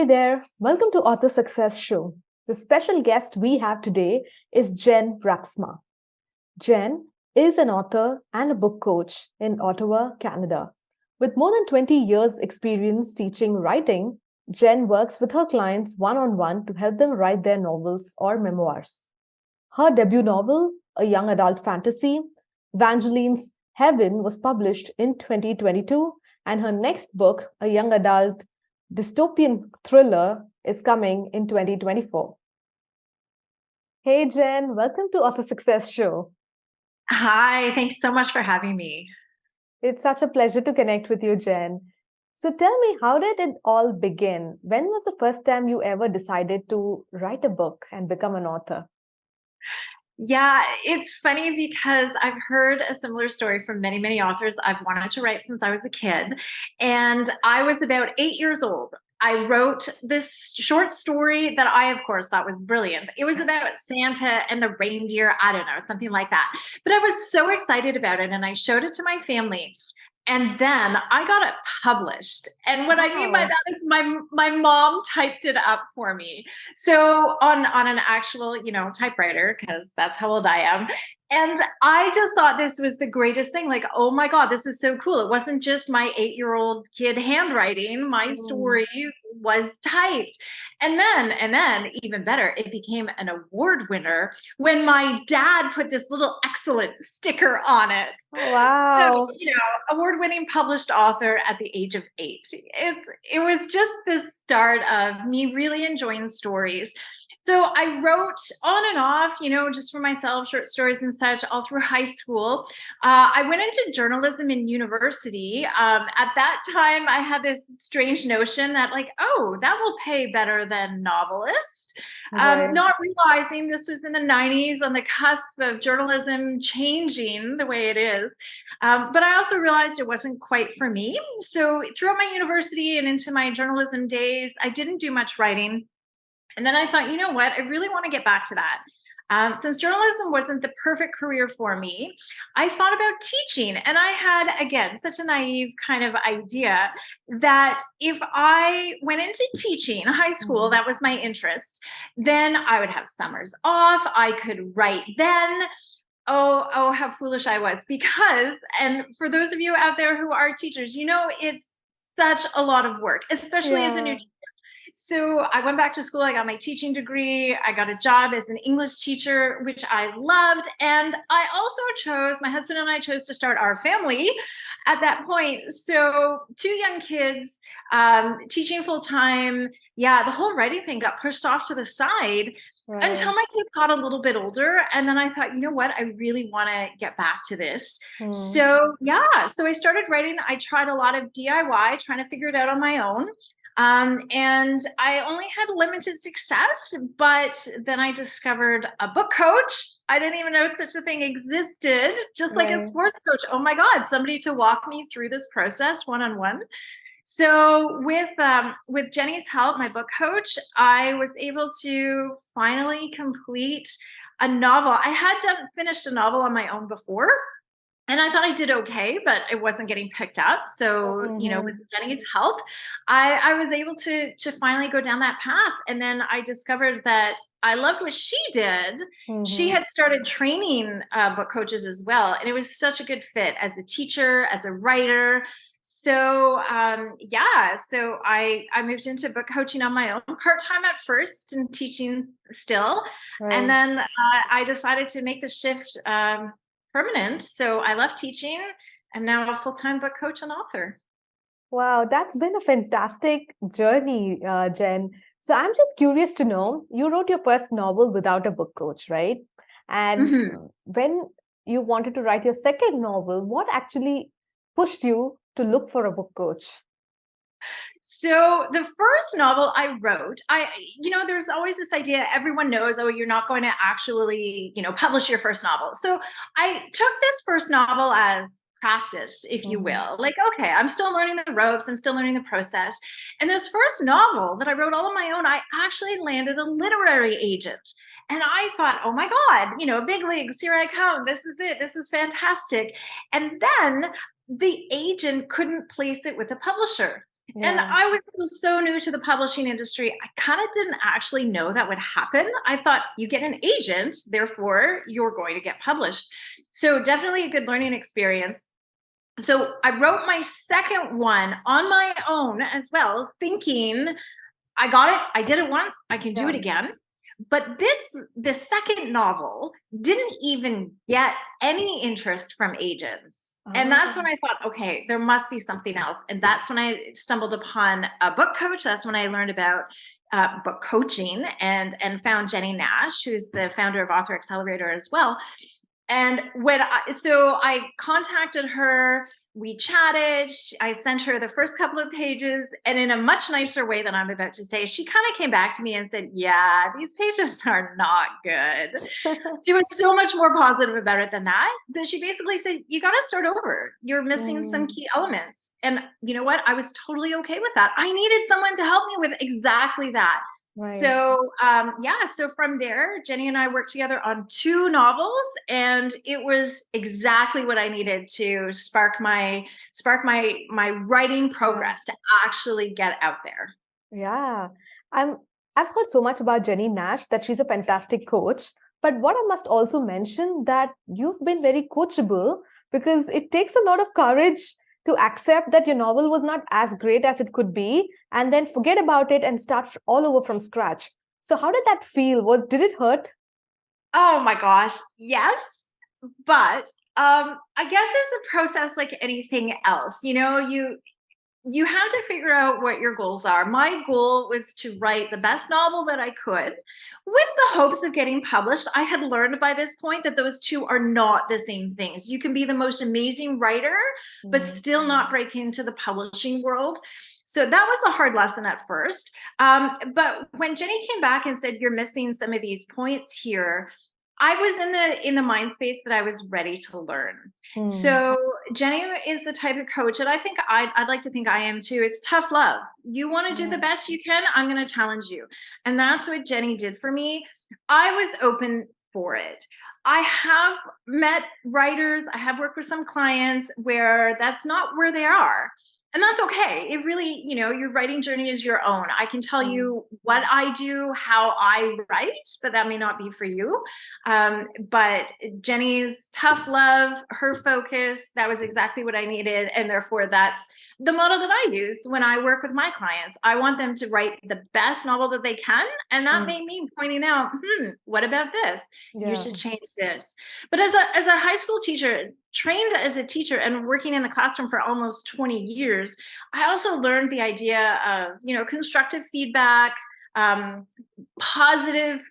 there, welcome to Author Success Show. The special guest we have today is Jen Braaksma. Jen is an author and a book coach in Ottawa, Canada. With more than 20 years experience teaching writing, Jen works with her clients one-on-one to help them write their novels or memoirs. Her debut novel, a young adult fantasy, Evangeline's Heaven, was published in 2022, and her next book, a young adult dystopian thriller, is coming in 2024. Hey, Jen, welcome to Author Success Show. Hi, thanks so much for having me. It's such a pleasure to connect with you, Jen. So tell me, how did it all begin? When was the first time you ever decided to write a book and become an author? Yeah, it's funny because I've heard a similar story from many, many authors. I've wanted to write since I was a kid, and I was about 8 years old. I wrote this short story that I, of course, thought was brilliant. It was about Santa and the reindeer. I don't know, something like that. But I was so excited about it, and I showed it to my family. And then I got it published. And what I mean by that is my mom typed it up for me. So on an actual, typewriter, because that's how old I am. And I just thought this was the greatest thing. Like, oh my God, this is so cool. It wasn't just my 8-year-old kid handwriting. My story was typed. And then even better, it became an award winner when my dad put this little excellent sticker on it. Wow. So, award-winning published author at the age of 8. It was just the start of me really enjoying stories. So I wrote on and off, just for myself, short stories and such, all through high school. I went into journalism in university. At that time, I had this strange notion that that will pay better than novelist. Right. Not realizing this was in the 90s, on the cusp of journalism changing the way it is. But I also realized it wasn't quite for me. So throughout my university and into my journalism days, I didn't do much writing. And then I thought, you know what, I really want to get back to that. Since journalism wasn't the perfect career for me, I thought about teaching. And I had, again, such a naive kind of idea that if I went into teaching high school, that was my interest, then I would have summers off. I could write then. Oh, how foolish I was. Because, and for those of you out there who are teachers, it's such a lot of work, especially as a new teacher. So I went back to school. I got my teaching degree. I got a job as an English teacher, which I loved. And I also my husband and I chose to start our family at that point. So 2 young kids, teaching full time. Yeah, the whole writing thing got pushed off to the side until my kids got a little bit older. And then I thought, you know what, I really want to get back to this. So I started writing. I tried a lot of DIY, trying to figure it out on my own. And I only had limited success, but then I discovered a book coach. I didn't even know such a thing existed, just like a sports coach. Oh my God, somebody to walk me through this process one-on-one. So with Jenny's help, my book coach, I was able to finally complete a novel. I had finished a novel on my own before. And I thought I did okay, but it wasn't getting picked up. So, with Jenny's help, I was able to finally go down that path. And then I discovered that I loved what she did. She had started training book coaches as well. And it was such a good fit as a teacher, as a writer. So, so I moved into book coaching on my own, part-time at first and teaching still. And then I decided to make the shift permanent. So I left teaching. I'm now a full-time book coach and author. Wow, that's been a fantastic journey, Jen. So I'm just curious to know, you wrote your first novel without a book coach, right? And when you wanted to write your second novel, what actually pushed you to look for a book coach? So the first novel I wrote, there's always this idea, everyone knows, you're not going to actually, publish your first novel. So I took this first novel as practice, if you will. Okay, I'm still learning the ropes. I'm still learning the process. And this first novel that I wrote all on my own, I actually landed a literary agent. And I thought, oh my God, big leagues, here I come. This is it. This is fantastic. And then the agent couldn't place it with a publisher. And Yeah. I was still so new to the publishing industry. I kind of didn't actually know that would happen. I thought you get an agent, therefore you're going to get published. So definitely a good learning experience. So I wrote my second one on my own as well, thinking I got it. I did it once. I can do Yeah. it again. But the second novel didn't even get any interest from agents. And that's when Ah, I thought, okay, there must be something else. And that's when I stumbled upon a book coach. That's when I learned about book coaching and found Jenny Nash, who's the founder of Author Accelerator as well. And so I contacted her, we chatted, I sent her the first couple of pages, and in a much nicer way than I'm about to say, she kind of came back to me and said, yeah, these pages are not good. She was so much more positive about it than that. She basically said, you got to start over. You're missing some mm, key elements. And you know what? I was totally okay with that. I needed someone to help me with exactly that. right. So yeah, so from there, Jenny and I worked together on 2 novels, and it was exactly what I needed to spark my writing Yeah. progress to actually get out there. Yeah. I'm I've heard so much about Jenny Nash that she's a fantastic coach. But what I must also mention that you've been very coachable because it takes a lot of courage to accept that your novel was not as great as it could be and then forget about it and start all over from scratch. So how did that feel? Did it hurt? Oh my gosh, yes, but I guess it's a process like anything else. You have to figure out what your goals are. My goal was to write the best novel that I could with the hopes of getting published. I had learned by this point that those two are not the same things. You can be the most amazing writer, but Mm, still not break into the publishing world. So that was a hard lesson at first. But when Jenny came back and said, you're missing some of these points here, I was in the mind space that I was ready to learn. mm, So Jenny is the type of coach, and I think I'd like to think I am too. It's tough love. You want to do the yeah. best you can, I'm going to challenge you. And that's what Jenny did for me. I was open for it. I have met writers, I have worked with some clients where that's not where they are. And that's okay. It really, your writing journey is your own. I can tell Mm, you what I do, how I write, but that may not be for you. But Jenny's tough love, her focus, that was exactly what I needed. And therefore, that's the model that I use when I work with my clients. I want them to write the best novel that they can. And that mm, may mean pointing out, what about this? You yeah. should change this. But as a high school teacher, trained as a teacher and working in the classroom for almost 20 years, I also learned the idea of, constructive feedback, um, positive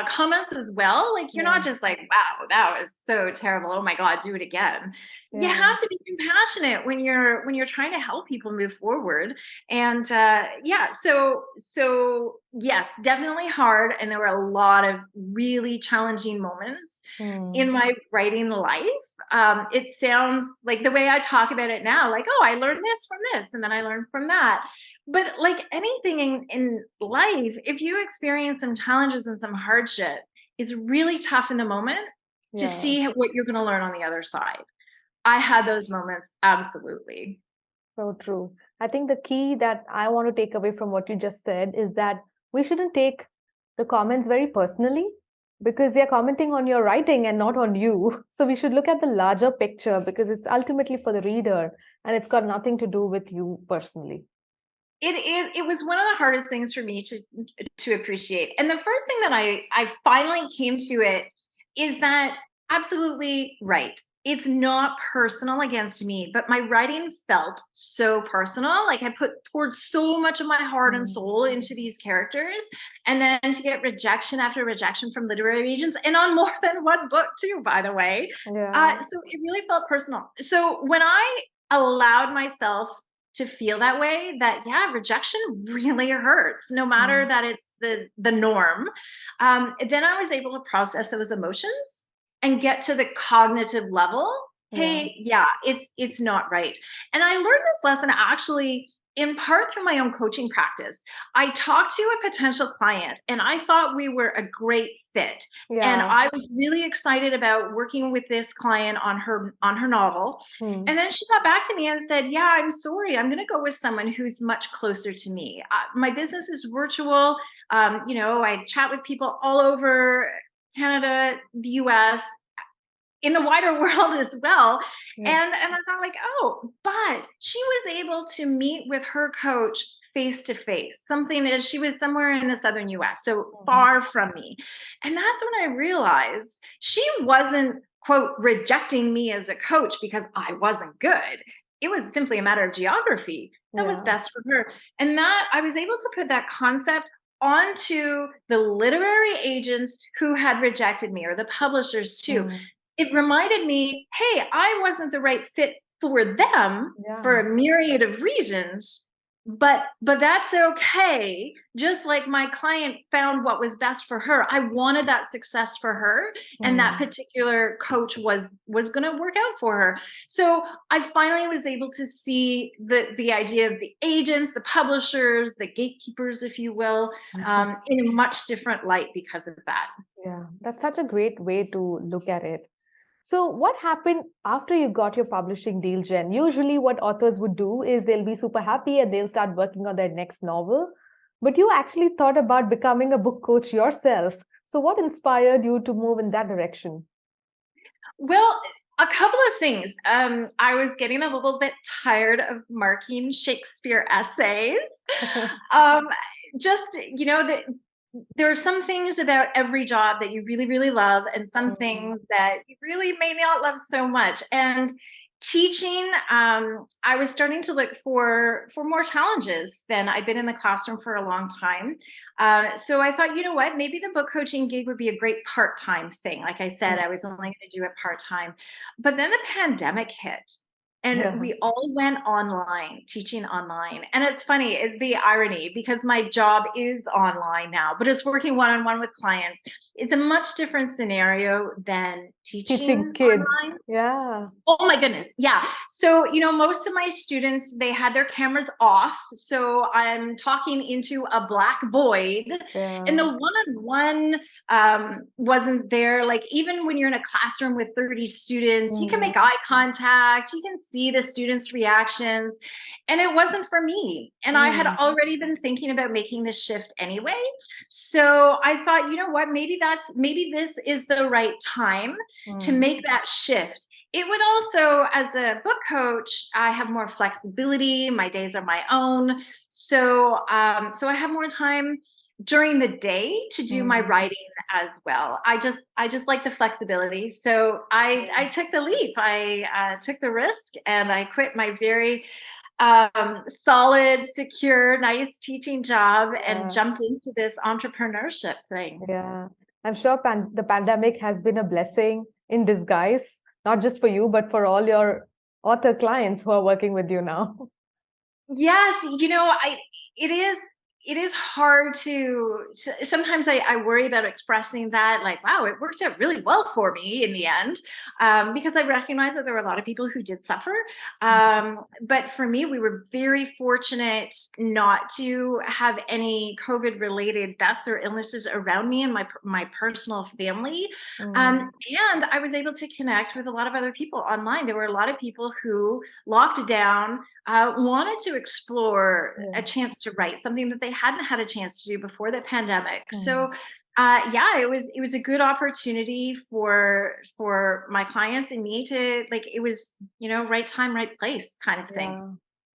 comments as well. Like you're not Yeah. just like, wow, that was so terrible. Oh my God, do it again. You Yeah. have to be compassionate when you're trying to help people move forward. And yeah, so yes, definitely hard. And there were a lot of really challenging moments in Mm, my writing life. It sounds like the way I talk about it now, like, oh, I learned this from this, and then I learned from that. But like anything in life, if you experience some challenges and some hardship, it's really tough in the moment to yeah. see what you're going to learn on the other side. I had those moments, absolutely. So true. I think the key that I want to take away from what you just said is that we shouldn't take the comments very personally because they're commenting on your writing and not on you. So we should look at the larger picture because it's ultimately for the reader and it's got nothing to do with you personally. It was one of the hardest things for me to appreciate. And the first thing that I finally came to it is that absolutely right. It's not personal against me, but my writing felt so personal. Like I poured so much of my heart and Mm, soul into these characters, and then to get rejection after rejection from literary agents, and on more than one book too, by the way. yeah. So it really felt personal. So when I allowed myself to feel that way, that yeah, rejection really hurts no matter Mm, that it's the norm. Then I was able to process those emotions and get to the cognitive level. yeah. Hey, yeah, it's not right. And I learned this lesson actually in part through my own coaching practice. I talked to a potential client and I thought we were a great fit. And I was really excited about working with this client on her novel. And then she got back to me and said, yeah, I'm sorry, I'm going to go with someone who's much closer to me. My business is virtual. I chat with people all over Canada, the US, in the wider world as well. And I thought like, oh, but she was able to meet with her coach face to face. Something is, she was somewhere in the southern US, so far from me. And that's when I realized she wasn't, quote, rejecting me as a coach because I wasn't good. It was simply a matter of geography that was best for her. And that I was able to put that concept onto the literary agents who had rejected me, or the publishers too. It reminded me, hey, I wasn't the right fit for them for a myriad of reasons, but that's okay. Just like my client found what was best for her, I wanted that success for her, and that particular coach was going to work out for her. So I finally was able to see the idea of the agents, the publishers, the gatekeepers, if you will, in a much different light because of that. Yeah, that's such a great way to look at it. So what happened after you got your publishing deal, Jen? Usually what authors would do is they'll be super happy and they'll start working on their next novel. But you actually thought about becoming a book coach yourself. So what inspired you to move in that direction? Well, a couple of things. I was getting a little bit tired of marking Shakespeare essays. There are some things about every job that you really, really love, and some things that you really may not love so much. And teaching, I was starting to look for more challenges than I'd been in the classroom for a long time. So I thought, you know what, maybe the book coaching gig would be a great part-time thing. Like I said, I was only going to do it part-time. But then the pandemic hit. And we all went online, teaching online. And it's funny, the irony, because my job is online now, but it's working one-on-one with clients. It's a much different scenario than teaching kids. Online. Yeah. Oh my goodness. Yeah. So, most of my students, they had their cameras off. So I'm talking into a black void. And the one-on-one wasn't there. Like, even when you're in a classroom with 30 students, you can make eye contact, you can see the students' reactions. And it wasn't for me. And I had already been thinking about making this shift anyway. So I thought, you know what, maybe this is the right time to make that shift. It would also, as a book coach, I have more flexibility. My days are my own. So I have more time during the day to do my writing as well. I just like the flexibility. So I took the leap. I took the risk, and I quit my very solid, secure, nice teaching job and jumped into this entrepreneurship thing. Yeah, I'm sure the pandemic has been a blessing in disguise, not just for you, but for all your author clients who are working with you now. Yes, it is hard to, sometimes I worry about expressing that, like, wow, it worked out really well for me in the end, because I recognize that there were a lot of people who did suffer. But for me, we were very fortunate not to have any COVID related deaths or illnesses around me and my personal family. And I was able to connect with a lot of other people online. There were a lot of people who, locked down, wanted to explore a chance to write something that they hadn't had a chance to do before the pandemic. So it was a good opportunity for my clients and me to, like, it was, right time, right place kind of thing. Yeah,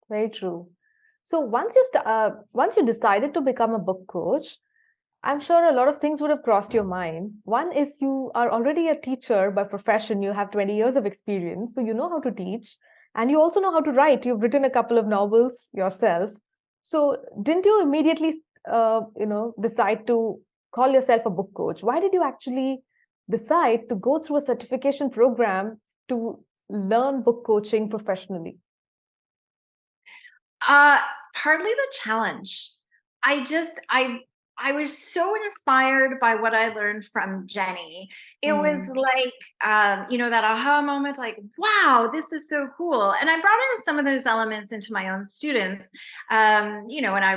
very true. So once you decided to become a book coach, I'm sure a lot of things would have crossed your mind. One is you are already a teacher by profession. You have 20 years of experience, so you know how to teach. And you also know how to write. You've written a couple of novels yourself. So didn't you immediately, decide to call yourself a book coach? Why did you actually decide to go through a certification program to learn book coaching professionally? Partly the challenge. I was so inspired by what I learned from Jenny. It was Mm. like, that aha moment, like, wow, this is so cool. And I brought in some of those elements into my own students, when I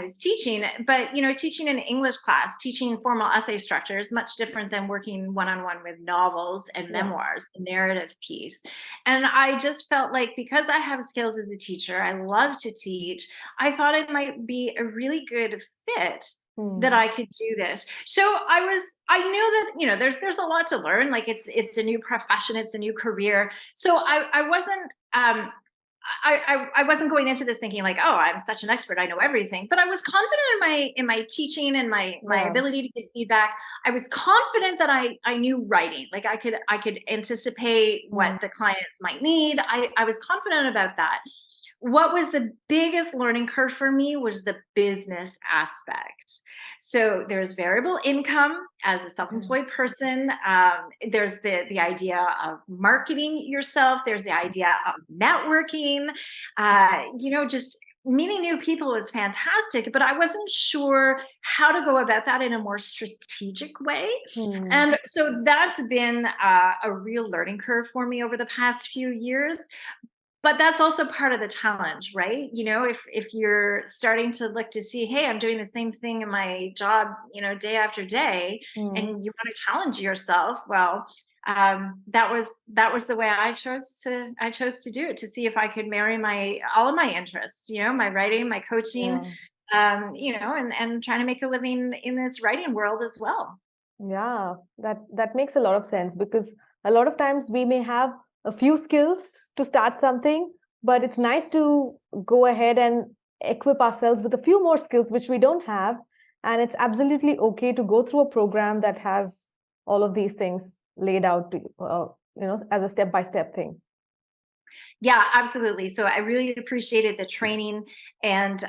was teaching. But teaching an English class, teaching formal essay structure is much different than working one-on-one with novels and Yeah. memoirs, the narrative piece. And I just felt like because I have skills as a teacher, I love to teach. I thought it might be a really good fit that Mm. I could do this. So I knew that, there's a lot to learn. Like it's a new profession, it's a new career. So I wasn't, I wasn't going into this thinking like, oh, I'm such an expert, I know everything. But I was confident in my teaching and my Yeah. ability to get feedback. I was confident that I knew writing. Like I could anticipate what Mm. the clients might need. I was confident about that. What was the biggest learning curve for me was the business aspect. So there's variable income as a Mm. self-employed person. There's the idea of marketing yourself. There's the idea of networking. Just meeting new people was fantastic, but I wasn't sure how to go about that in a more strategic way. Mm. And so that's been a real learning curve for me over the past few years. But that's also part of the challenge, right? If you're starting to look to see, hey, I'm doing the same thing in my job, day after day, Mm. and you want to challenge yourself, well, that was the way I chose to do it, to see if I could marry my all of my interests, my writing, my coaching, Yeah. and trying to make a living in this writing world as well. Yeah, that makes a lot of sense because a lot of times we may have a few skills to start something, but it's nice to go ahead and equip ourselves with a few more skills which we don't have. And it's absolutely okay to go through a program that has all of these things laid out to you, as a step-by-step thing. Yeah, absolutely. So I really appreciated the training. And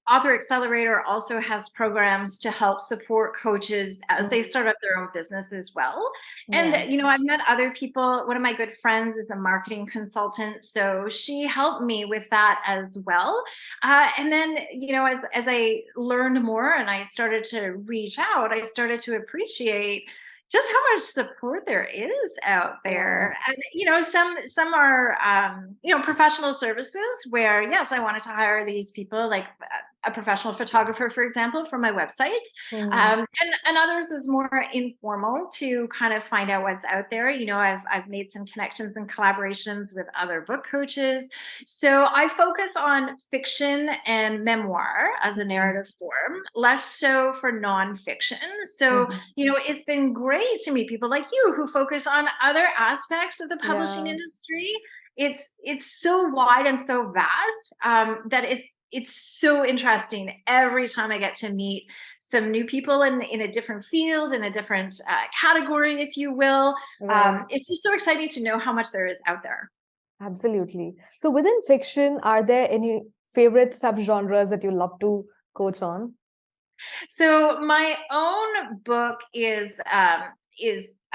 Author Accelerator also has programs to help support coaches as they Mm. start up their own business as well. And, Yeah. I've met other people. One of my good friends is a marketing consultant. So she helped me with that as well. And then, as I learned more and I started to reach out, I started to appreciate just how much support there is out Yeah. there. And some are professional services where, yes, I wanted to hire these people, like a professional photographer, for example, for my websites. Mm. And others is more informal to kind of find out what's out there. I've made some connections and collaborations with other book coaches. So I focus on fiction and memoir as a Mm. narrative form, less so for nonfiction. So Mhm. it's been great to meet people like you who focus on other aspects of the publishing Yeah. industry. It's so wide and so vast, that it's so interesting every time I get to meet some new people in a different field, in a different category, if you will. Right. It's just so exciting to know how much there is out there. Absolutely. So within fiction, are there any favorite subgenres that you love to coach on? So my own book is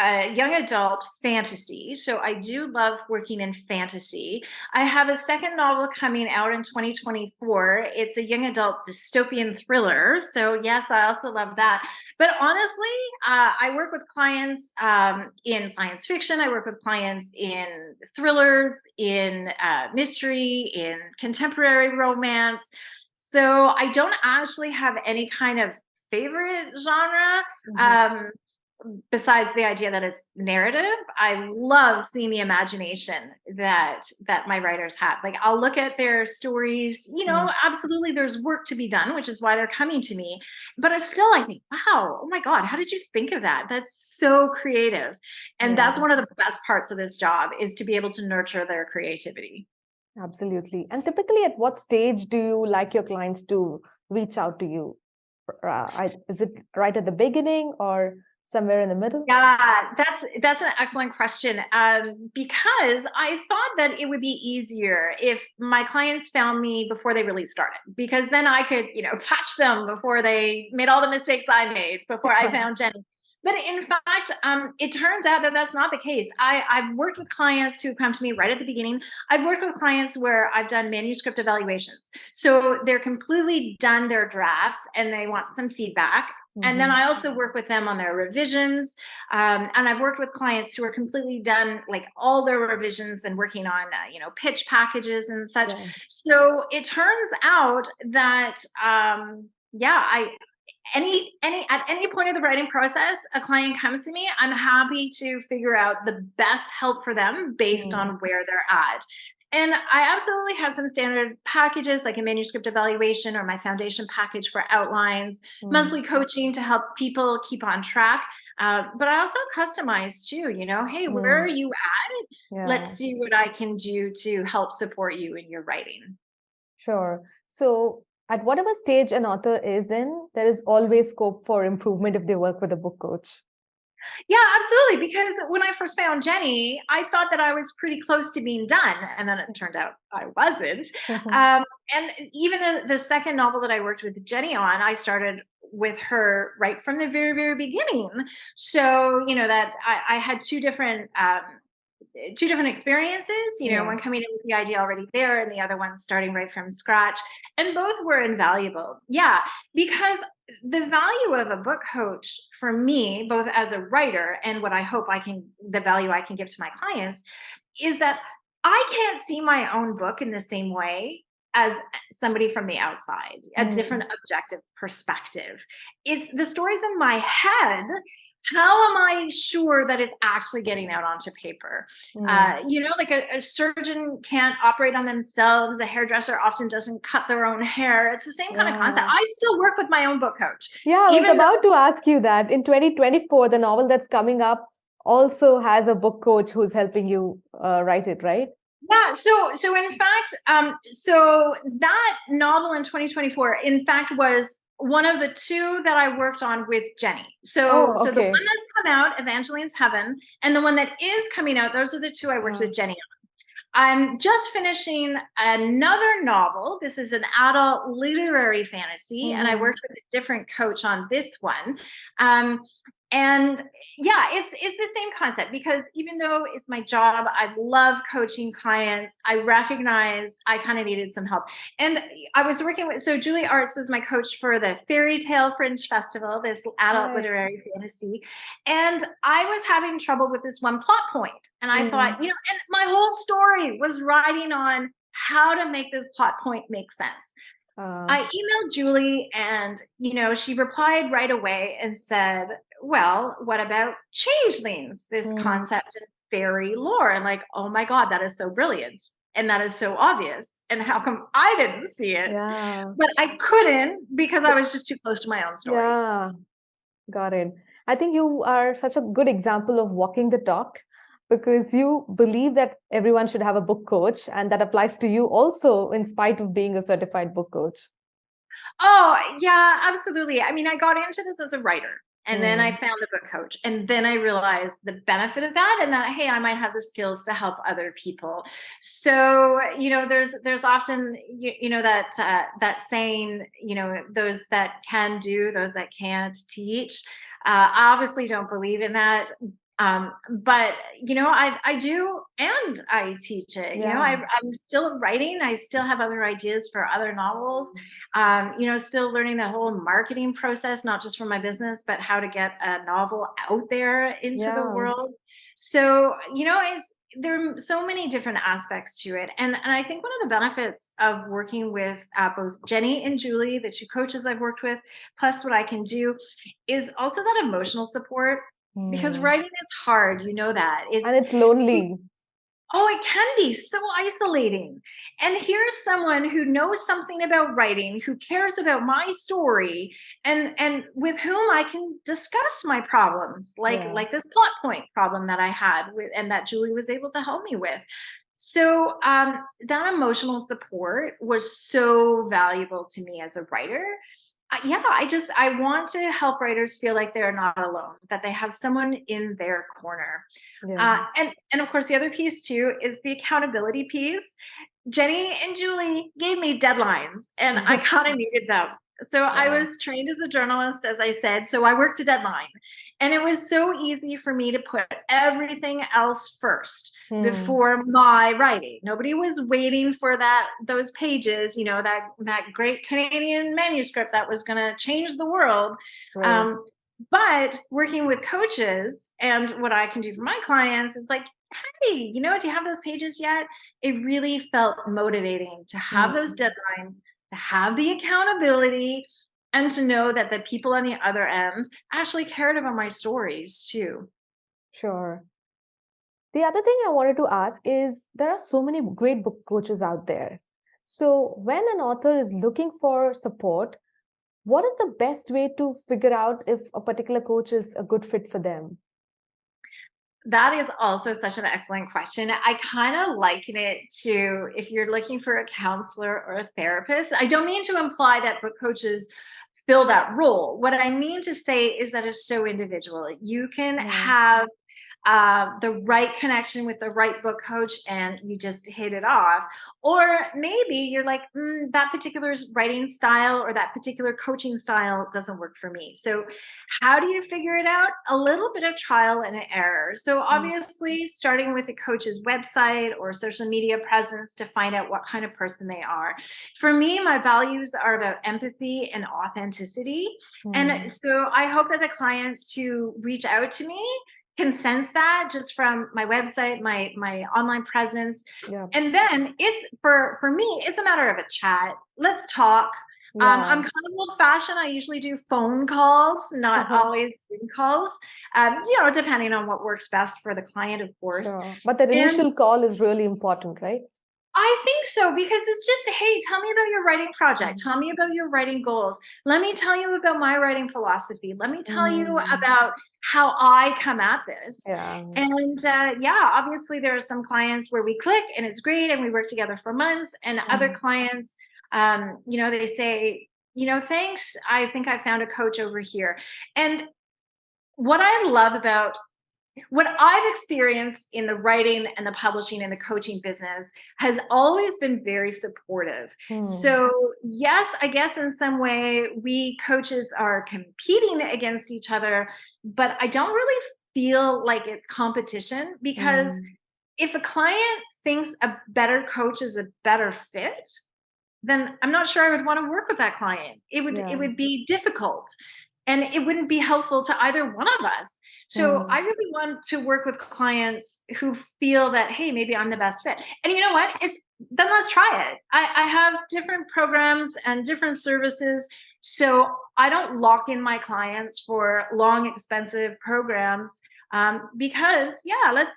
a young adult fantasy. So I do love working in fantasy. I have a second novel coming out in 2024. It's a young adult dystopian thriller. So yes, I also love that. But honestly, I work with clients in science fiction. I work with clients in thrillers, in mystery, in contemporary romance. So I don't actually have any kind of favorite genre. Mhm. Um, Besides the idea that it's narrative, I love seeing the imagination that my writers have. Like I'll look at their stories, Mm. absolutely there's work to be done, which is why they're coming to me. But I think, wow, oh my God, how did you think of that? That's so creative. And that's Yeah, one of the best parts of this job, is to be able to nurture their creativity. absolutely. And typically, at what stage do you like your clients to reach out to you? Is it right at the beginning or somewhere in the middle? Yeah, that's an excellent question. Because I thought that it would be easier if my clients found me before they really started, because then I could, catch them before they made all the mistakes I made before I found Jenny. But in fact, it turns out that that's not the case. I've worked with clients who come to me right at the beginning. I've worked with clients where I've done manuscript evaluations. So they're completely done their drafts and they want some feedback. And then I also work with them on their revisions. And I've worked with clients who are completely done, like all their revisions and working on, pitch packages and such. Yeah. So it turns out that, at any point of the writing process, a client comes to me, I'm happy to figure out the best help for them based on where they're at. And I absolutely have some standard packages like a manuscript evaluation or my foundation package for outlines, monthly coaching to help people keep on track. But I also customize too, hey, where are you at? Yeah. Let's see what I can do to help support you in your writing. Sure. So at whatever stage an author is in, there is always scope for improvement if they work with a book coach. Yeah, absolutely. Because when I first found Jenny, I thought that I was pretty close to being done. And then it turned out I wasn't. And even in the second novel that I worked with Jenny on, I started with her right from the very, very beginning. So, that I had two different experiences, one coming in with the idea already there and the other one starting right from scratch. And both were invaluable. Yeah, because the value of a book coach for me, both as a writer and what I hope the value I can give to my clients, is that I can't see my own book in the same way as somebody from the outside, a different objective perspective. It's the stories in my head. How am I sure that it's actually getting out onto paper? Like a surgeon can't operate on themselves. A hairdresser often doesn't cut their own hair. It's the same kind of concept. I still work with my own book coach. Yeah, I was about to ask you that. In 2024, the novel that's coming up also has a book coach who's helping you write it, right? Yeah. So in fact, so that novel in 2024, in fact, was one of the two that I worked on with Jenny. So the one that's come out, Evangeline's Heaven, and the one that is coming out, those are the two I worked with Jenny on. I'm just finishing another novel. This is an adult literary fantasy, and I worked with a different coach on this one. And yeah, it's the same concept, because even though it's my job, I love coaching clients. I recognize I kind of needed some help. And I was working with, so Julie Arts was my coach for the Fairy Tale Fringe Festival, this adult literary fantasy. And I was having trouble with this one plot point. And I thought, and my whole story was riding on how to make this plot point make sense. I emailed Julie and, she replied right away and said, well, what about changelings, this concept in fairy lore? And like, oh my God, that is so brilliant. And that is so obvious. And how come I didn't see it? Yeah. But I couldn't, because I was just too close to my own story. Yeah, got it. I think you are such a good example of walking the talk, because you believe that everyone should have a book coach, and that applies to you also in spite of being a certified book coach. Oh, yeah, absolutely. I mean, I got into this as a writer, and then I found the book coach, and then I realized the benefit of that, and that, hey, I might have the skills to help other people. So, there's often, that saying, those that can do, those that can't teach. I obviously don't believe in that. But, I do, and I teach it. I'm still writing. I still have other ideas for other novels, still learning the whole marketing process, not just for my business, but how to get a novel out there into the world. So, there are so many different aspects to it. And I think one of the benefits of working with both Jenny and Julie, the two coaches I've worked with, plus what I can do, is also that emotional support. Because writing is hard, that. And it's lonely. Oh, it can be so isolating. And here's someone who knows something about writing, who cares about my story, and with whom I can discuss my problems, like this plot point problem that I had with, and that Julie was able to help me with. So that emotional support was so valuable to me as a writer. I want to help writers feel like they're not alone, that they have someone in their corner. And of course, the other piece too is the accountability piece. Jenny and Julie gave me deadlines, and I kind of needed them. So I Yeah. was trained as a journalist, as I said. So I worked a deadline. And it was so easy for me to put everything else first before my writing. Nobody was waiting for those pages, that great Canadian manuscript that was going to change the world. Right. But working with coaches, and what I can do for my clients is like, hey, do you have those pages yet? It really felt motivating to have those deadlines, to have the accountability, and to know that the people on the other end actually cared about my stories too. Sure. The other thing I wanted to ask is there are so many great book coaches out there. So when an author is looking for support, what is the best way to figure out if a particular coach is a good fit for them? That is also such an excellent question. I kind of liken it to if you're looking for a counselor or a therapist. I don't mean to imply that book coaches fill that role. What I mean to say is that it's so individual. You can have the right connection with the right book coach and you just hit it off. Or maybe you're like, that particular writing style or that particular coaching style doesn't work for me. So how do you figure it out? A little bit of trial and error. So obviously starting with the coach's website or social media presence to find out what kind of person they are. For me, my values are about empathy and authenticity. And so I hope that the clients who reach out to me can sense that just from my website, my online presence. Yeah. And then it's for me, it's a matter of a chat. Let's talk. I'm kind of old fashioned. I usually do phone calls, not always Zoom calls, depending on what works best for the client, of course. Sure. But that initial call is really important, right? I think so, because it's just, hey, tell me about your writing project. Tell me about your writing goals. Let me tell you about my writing philosophy. Let me tell you about how I come at this. Yeah. And obviously there are some clients where we click and it's great and we work together for months. And other clients, they say, thanks. I think I found a coach over here. And what I love about what I've experienced in the writing and the publishing and the coaching business has always been very supportive. So, yes, I guess in some way we coaches are competing against each other, but I don't really feel like it's competition, because if a client thinks a better coach is a better fit, then I'm not sure I would want to work with that client. It would be difficult. And it wouldn't be helpful to either one of us. So I really want to work with clients who feel that, hey, maybe I'm the best fit. And you know what? Then let's try it. I have different programs and different services. So I don't lock in my clients for long, expensive programs, because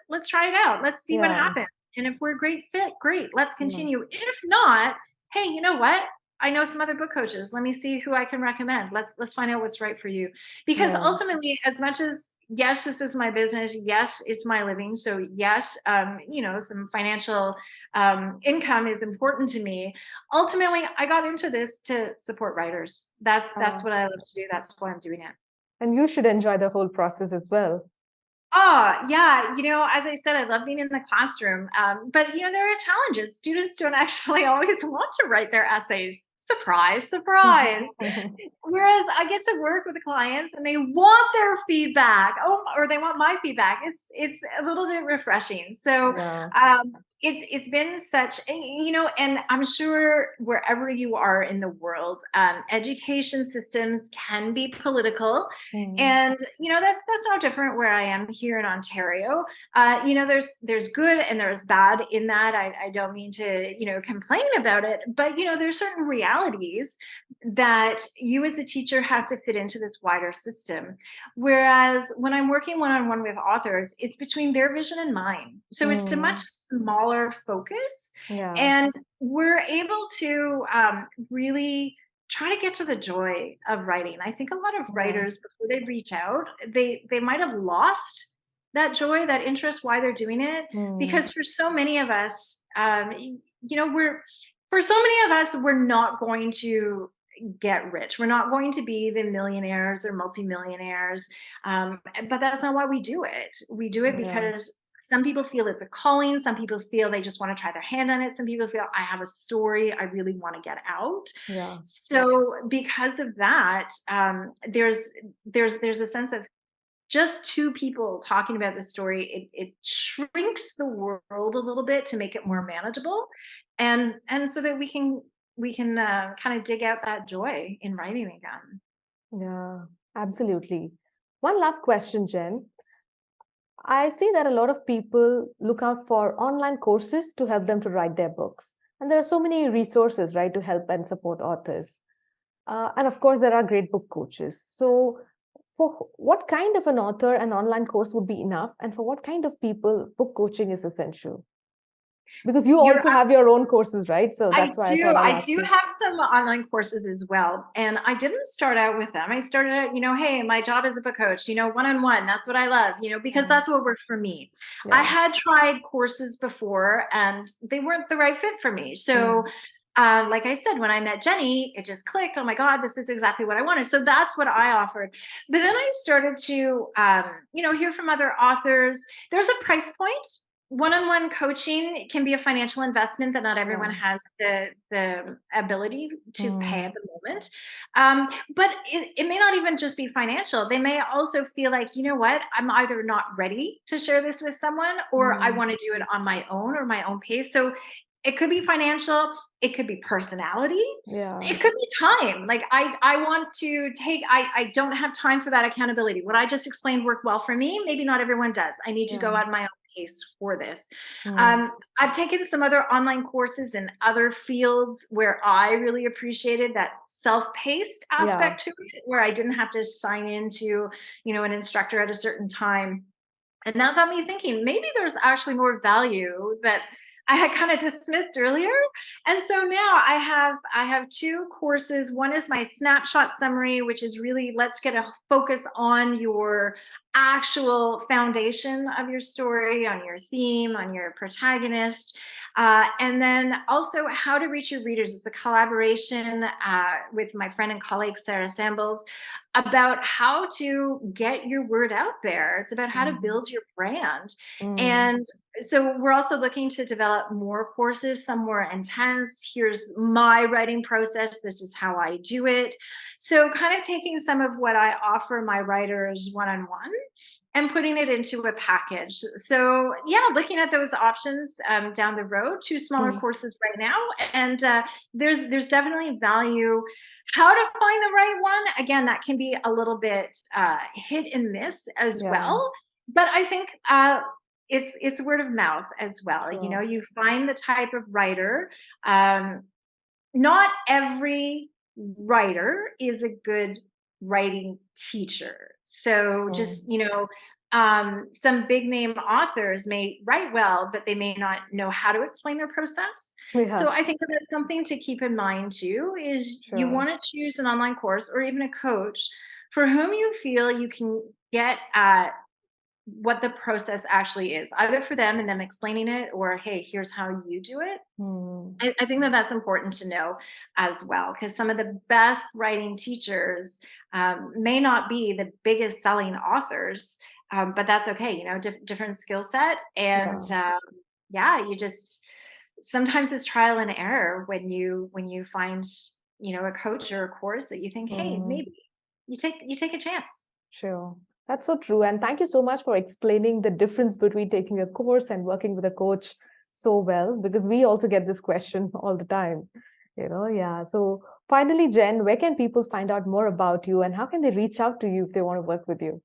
let's try it out. Let's see what happens. And if we're a great fit, great. Let's continue. If not, hey, you know what? I know some other book coaches. Let me see who I can recommend. Let's find out what's right for you. Because ultimately, as much as, yes, this is my business, yes, it's my living. So yes, some financial income is important to me. Ultimately, I got into this to support writers. That's what I love to do. That's why I'm doing it. And you should enjoy the whole process as well. Oh, yeah. As I said, I love being in the classroom. But, there are challenges. Students don't actually always want to write their essays. Surprise, surprise. Whereas I get to work with the clients and they want their feedback. Or they want my feedback. It's a little bit refreshing. So it's been such, and I'm sure wherever you are in the world, education systems can be political. And, that's no different where I am here in Ontario. There's good and there's bad in that. I don't mean to, complain about it, but, there's certain realities that you as a teacher have to fit into this wider system. Whereas when I'm working one-on-one with authors, it's between their vision and mine. So it's a much smaller focus. And we're able to really try to get to the joy of writing. I think a lot of writers, before they reach out, they might have lost that joy, that interest, why they're doing it. Because for so many of us, we're not going to get rich. We're not going to be the millionaires or multimillionaires. But that's not why we do it. We do it because Some people feel it's a calling. Some people feel they just want to try their hand on it. Some people feel I have a story I really want to get out. Yeah. So because of that, there's a sense of just two people talking about the story. It shrinks the world a little bit to make it more manageable, and so that we can kind of dig out that joy in writing again. Yeah, absolutely. One last question, Jen. I see that a lot of people look out for online courses to help them to write their books. And there are so many resources, right, to help and support authors. And of course, there are great book coaches. So, for what kind of an author, an online course would be enough? And for what kind of people, book coaching is essential? Because you You're also have your own courses, right? So I that's why I do. thought I'll I ask do you. have some online courses as well. And I didn't start out with them. I started out, hey, my job as a book coach, one-on-one. That's what I love, because Yeah. that's what worked for me. I Yeah. had tried courses before and they weren't the right fit for me. So, Mm. like I said, when I met Jenny, it just clicked. Oh my God, this is exactly what I wanted. So that's what I offered. But then I started to, hear from other authors. There's a price point. One-on-one coaching can be a financial investment that not everyone Yeah. has the ability to pay Mm. at the moment. But it may not even just be financial. They may also feel like, you know what, I'm either not ready to share this with someone, or I Mm. want to do it on my own or my own pace. So it could be financial, it could be personality, Yeah. it could be time. Like I want to take, I don't have time for that accountability. What I just explained worked well for me. Maybe not everyone does. I need to Yeah. go at my own pace for this. Mm. I've taken some other online courses in other fields where I really appreciated that self-paced Yeah. aspect to it, where I didn't have to sign into, an instructor at a certain time. And that got me thinking, maybe there's actually more value that I had kind of dismissed earlier. And so now I have two courses. One is my snapshot summary, which is really, let's get a focus on your actual foundation of your story, on your theme, on your protagonist. And then also how to reach your readers. It's a collaboration with my friend and colleague Sarah Sambles about how to get your word out there. It's about how to Mm. build your brand. Mm. And so we're also looking to develop more courses, some more intense. Here's my writing process. This is how I do it. So kind of taking some of what I offer my writers one-on-one and putting it into a package. So yeah, looking at those options down the road. Two smaller Mm. courses right now, and there's definitely value. How to find the right one? Again, that can be a little bit hit and miss as Yeah. well. But I think it's word of mouth as well. Sure. You find the type of writer. Not every writer is a good writing teacher. So Oh. just, some big name authors may write well, but they may not know how to explain their process. Yeah. So I think that that's something to keep in mind too, is you Sure. want to choose an online course or even a coach for whom you feel you can get at what the process actually is, either for them and them explaining it, or hey, here's how you do it. Mm. I think that that's important to know as well, because some of the best writing teachers may not be the biggest selling authors, but that's okay. Different skill set, and Yeah. yeah, you just sometimes it's trial and error when you find a coach or a course that you think, hey, Mm. maybe you take a chance. Sure. That's so true. And thank you so much for explaining the difference between taking a course and working with a coach so well, because we also get this question all the time. Yeah. So finally, Jen, where can people find out more about you and how can they reach out to you if they want to work with you?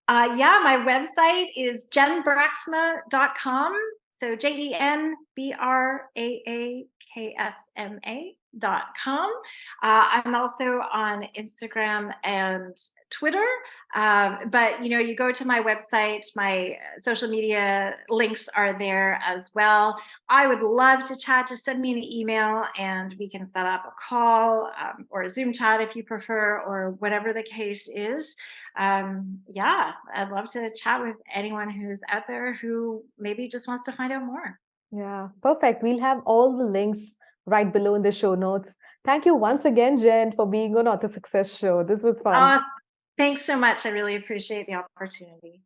Yeah, my website is jenbraaksma.com. So JenBraaksma.com. I'm also on Instagram and Twitter. But you go to my website, my social media links are there as well. I would love to chat. Just send me an email and we can set up a call or a Zoom chat if you prefer, or whatever the case is. Yeah, I'd love to chat with anyone who's out there who maybe just wants to find out more. Yeah, perfect. We'll have all the links right below in the show notes. Thank you once again, Jen, for being on Author Success Show. This was fun. Uh, Thanks so much. I really appreciate the opportunity.